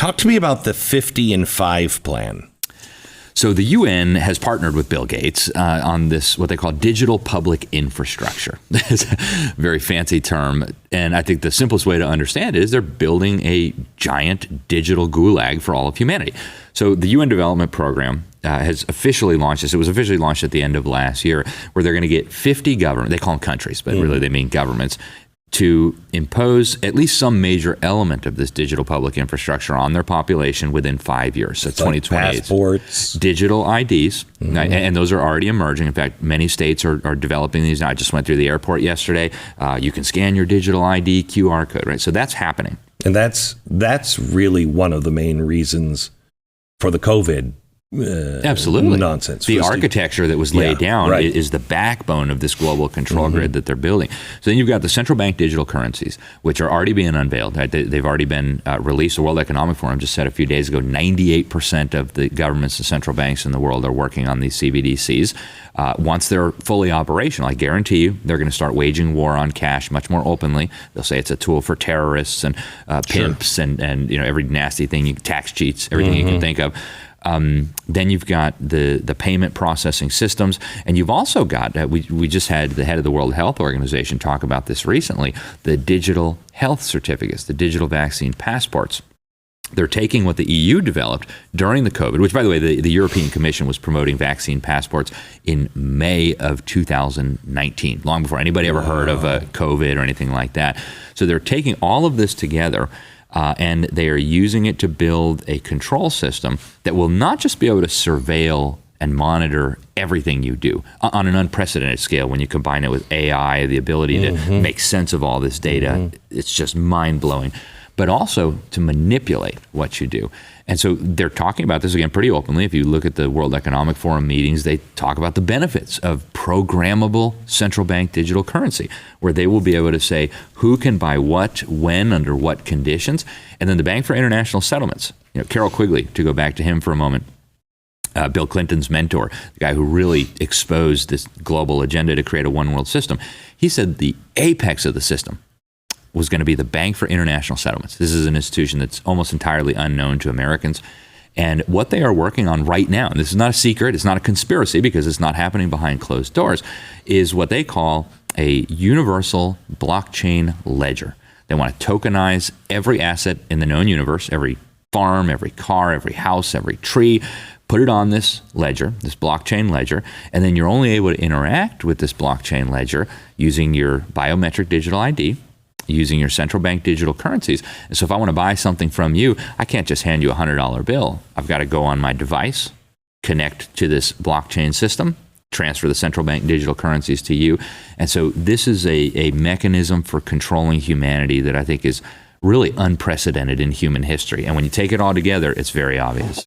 Talk to me about the 50 and 5 plan. So the UN has partnered with Bill Gates on this, what they call digital public infrastructure. It's a very fancy term. And I think the simplest way to understand it is they're building a giant digital gulag for all of humanity. So the UN Development Program has officially launched this. It was officially launched at the end of last year, where they're going to get 50 governments, they call them countries, but really they mean governments, to impose at least some major element of this digital public infrastructure on their population within 5 years. So 2028. Like passports. Digital IDs, and those are already emerging. In fact, many states are developing these now. I just went through the airport yesterday. You can scan your digital ID QR code, right? So that's happening. And that's really one of the main reasons for the COVID absolutely nonsense. The architecture that was laid down is the backbone of this global control grid that they're building. So then you've got the central bank digital currencies, which are already being unveiled. Right? They've already been released. The World Economic Forum just said a few days ago, 98% of the governments and central banks in the world are working on these CBDCs. Once they're fully operational, I guarantee you, they're going to start waging war on cash much more openly. They'll say it's a tool for terrorists and pimps and every nasty thing, tax cheats, everything you can think of. Then you've got the payment processing systems, and you've also got, we just had the head of the World Health Organization talk about this recently, the digital health certificates, the digital vaccine passports. They're taking what the EU developed during the COVID, which, by the way, the European Commission was promoting vaccine passports in May of 2019, long before anybody ever heard of COVID or anything like that. So they're taking all of this together, and they are using it to build a control system that will not just be able to surveil and monitor everything you do on an unprecedented scale. When you combine it with AI, the ability to make sense of all this data, it's just mind-blowing, but also to manipulate what you do. And so they're talking about this, again, pretty openly. If you look at the World Economic Forum meetings, they talk about the benefits of programmable central bank digital currency, where they will be able to say who can buy what, when, under what conditions. And then the Bank for International Settlements, Carol Quigley, to go back to him for a moment, Bill Clinton's mentor, the guy who really exposed this global agenda to create a one world system, he said the apex of the system was going to be the Bank for International Settlements. This is an institution that's almost entirely unknown to Americans. And what they are working on right now, and this is not a secret, it's not a conspiracy because it's not happening behind closed doors, is what they call a universal blockchain ledger. They want to tokenize every asset in the known universe, every farm, every car, every house, every tree, put it on this ledger, this blockchain ledger, and then you're only able to interact with this blockchain ledger using your biometric digital ID, using your central bank digital currencies. And so if I want to buy something from you, I can't just hand you a $100 bill. I've got to go on my device, connect to this blockchain system, transfer the central bank digital currencies to you. And so this is a mechanism for controlling humanity that I think is really unprecedented in human history. And when you take it all together, it's very obvious.